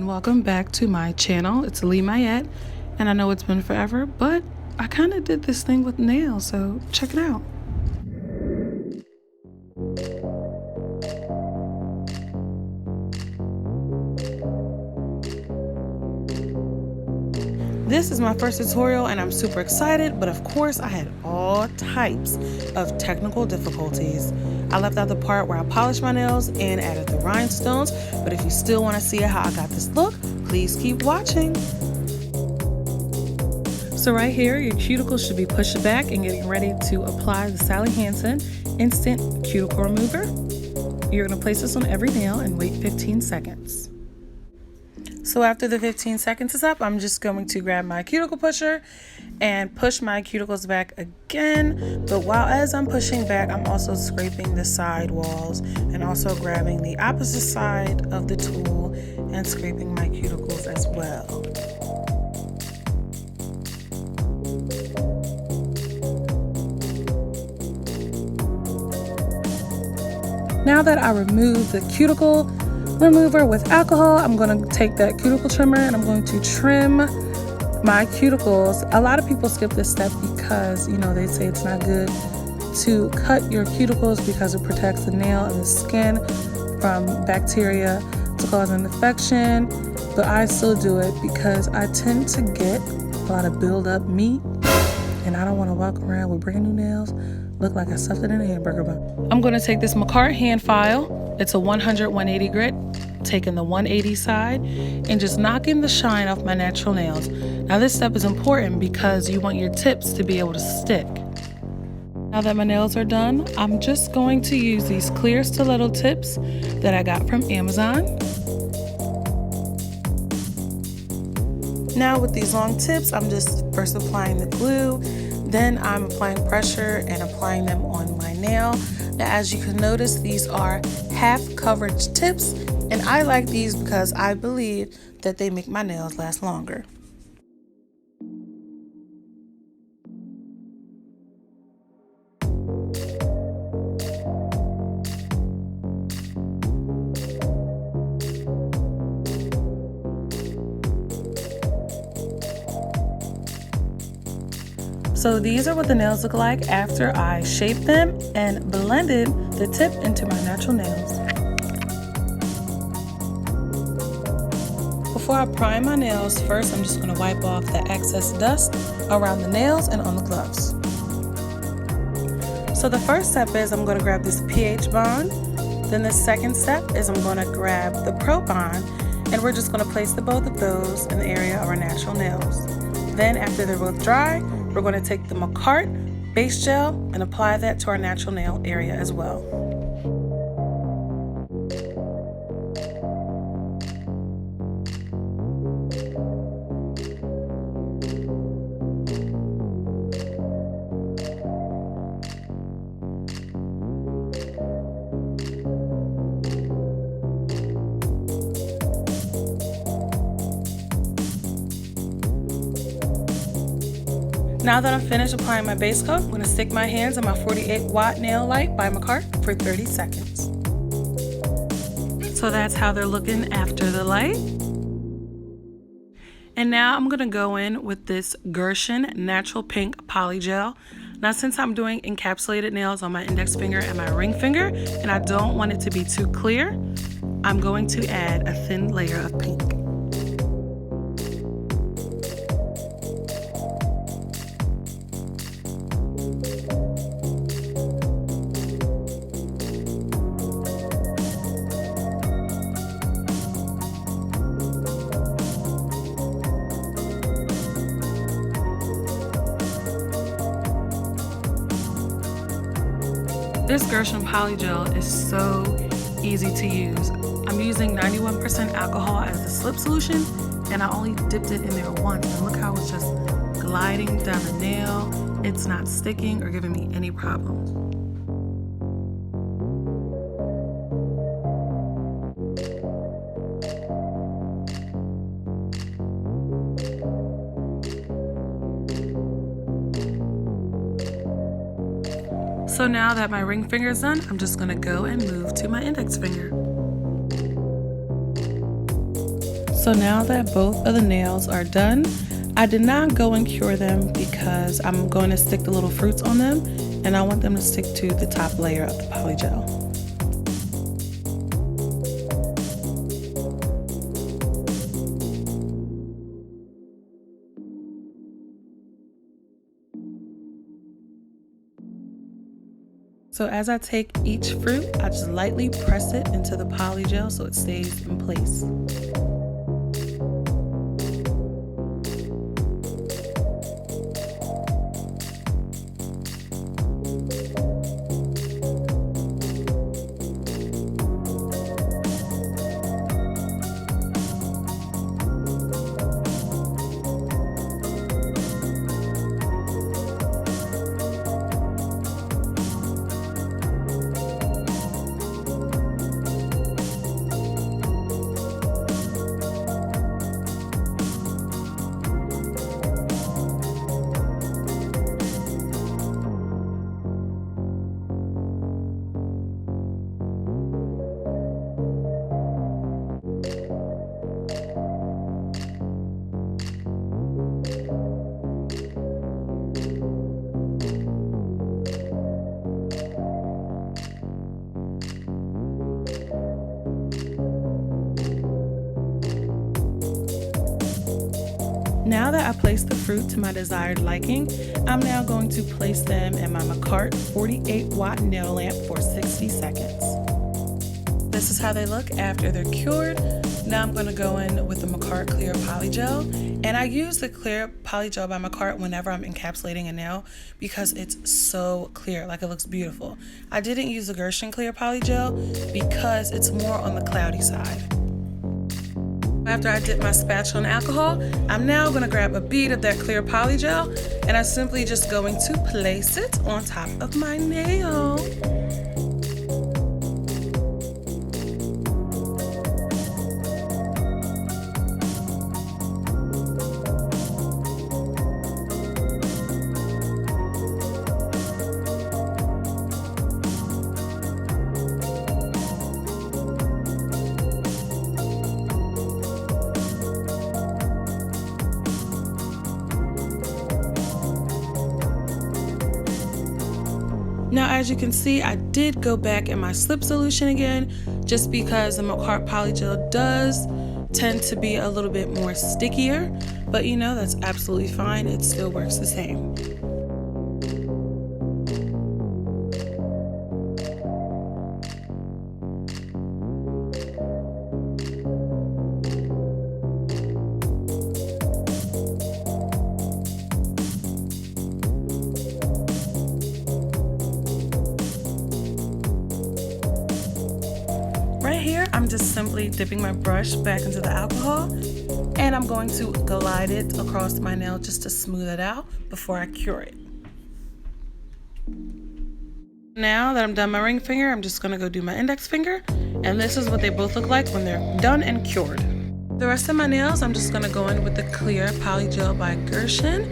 and welcome back to my channel. It's ytleemiyet, and I know it's been forever, but I kind of did this thing with nails, so check it out. This is my first tutorial and I'm super excited, but of course I had all types of technical difficulties. I left out the part where I polished my nails and added the rhinestones, but if you still want to see how I got this look, please keep watching. So right here, your cuticles should be pushed back and getting ready to apply the Sally Hansen Instant Cuticle Remover. You're going to place this on every nail and wait 15 seconds. So after the 15 seconds is up, I'm just going to grab my cuticle pusher and push my cuticles back again. But as I'm pushing back, I'm also scraping the side walls and also grabbing the opposite side of the tool and scraping my cuticles as well. Now that I removed the cuticle remover with alcohol, I'm going to take that cuticle trimmer and I'm going to trim my cuticles. A lot of people skip this step because, they say it's not good to cut your cuticles because it protects the nail and the skin from bacteria to cause an infection. But I still do it because I tend to get a lot of build-up meat and I don't want to walk around with brand new nails, look like I stuffed it in a hamburger bun. I'm going to take this Makartt hand file. It's a 100-180 grit, taking the 180 side and just knocking the shine off my natural nails. Now this step is important because you want your tips to be able to stick. Now that my nails are done, I'm just going to use these clear stiletto tips that I got from Amazon. Now with these long tips, I'm just first applying the glue, then I'm applying pressure and applying them on my nail. Now as you can notice, these are half coverage tips, and I like these because I believe that they make my nails last longer. So these are what the nails look like after I shaped them and blended the tip into my natural nails. Before I prime my nails, first I'm just going to wipe off the excess dust around the nails and on the gloves. So the first step is I'm going to grab this pH bond. Then the second step is I'm going to grab the Pro Bond, and we're just going to place the both of those in the area of our natural nails. Then after they're both dry, we're going to take the Makartt base gel and apply that to our natural nail area as well. Now that I'm finished applying my base coat, I'm going to stick my hands on my 48-watt nail light by Makartt for 30 seconds. So that's how they're looking after the light. And now I'm going to go in with this Gershion Natural Pink Polygel. Now since I'm doing encapsulated nails on my index finger and my ring finger, and I don't want it to be too clear, I'm going to add a thin layer of pink. This Gershion Polygel is so easy to use. I'm using 91% alcohol as the slip solution, and I only dipped it in there once. And look how it's just gliding down the nail. It's not sticking or giving me any problems. So now that my ring finger is done, I'm just gonna go and move to my index finger. So now that both of the nails are done, I did not go and cure them because I'm going to stick the little fruits on them and I want them to stick to the top layer of the polygel. So as I take each fruit, I just lightly press it into the polygel so it stays in place. Now that I placed the fruit to my desired liking, I'm now going to place them in my Makartt 48-watt nail lamp for 60 seconds. This is how they look after they're cured. Now I'm going to go in with the Makartt Clear Polygel. And I use the Clear Polygel by Makartt whenever I'm encapsulating a nail because it's so clear, like it looks beautiful. I didn't use the Gershion Clear Polygel because it's more on the cloudy side. After I dip my spatula in alcohol, I'm now going to grab a bead of that clear polygel and I'm simply just going to place it on top of my nail. Now, as you can see, I did go back in my slip solution again, just because the Makartt Polygel does tend to be a little bit more stickier, but you know, that's absolutely fine. It still works the same. Right here, I'm just simply dipping my brush back into the alcohol and I'm going to glide it across my nail just to smooth it out before I cure it. Now that I'm done my ring finger, I'm just gonna go do my index finger, and this is what they both look like when they're done and cured. The rest of my nails, I'm just gonna go in with the Clear Polygel by Gershion.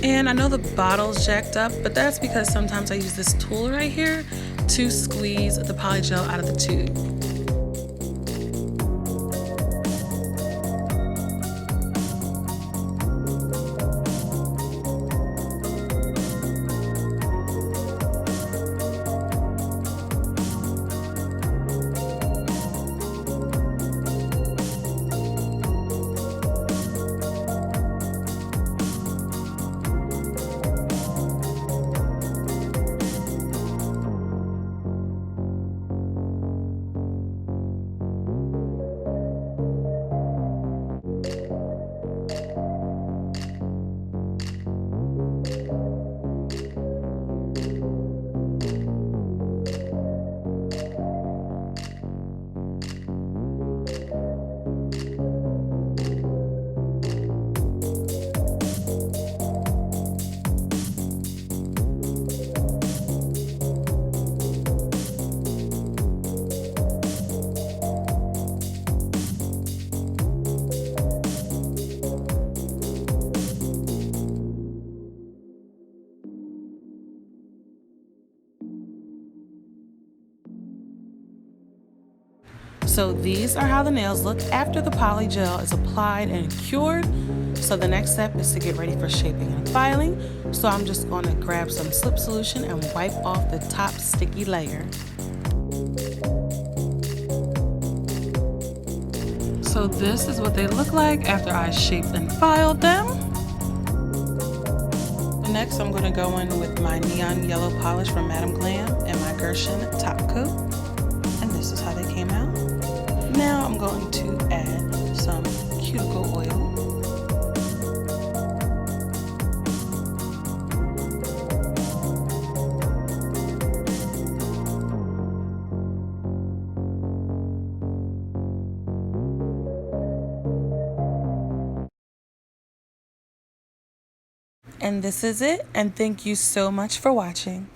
And I know the bottle's jacked up, but that's because sometimes I use this tool right here to squeeze the polygel out of the tube. So these are how the nails look after the polygel is applied and cured. So the next step is to get ready for shaping and filing. So I'm just going to grab some slip solution and wipe off the top sticky layer. So this is what they look like after I shaped and filed them. Next, I'm going to go in with my neon yellow polish from Madame Glam and my Gershion top coat. And this is how they came out. Now I'm going to add some cuticle oil. And this is it, and thank you so much for watching.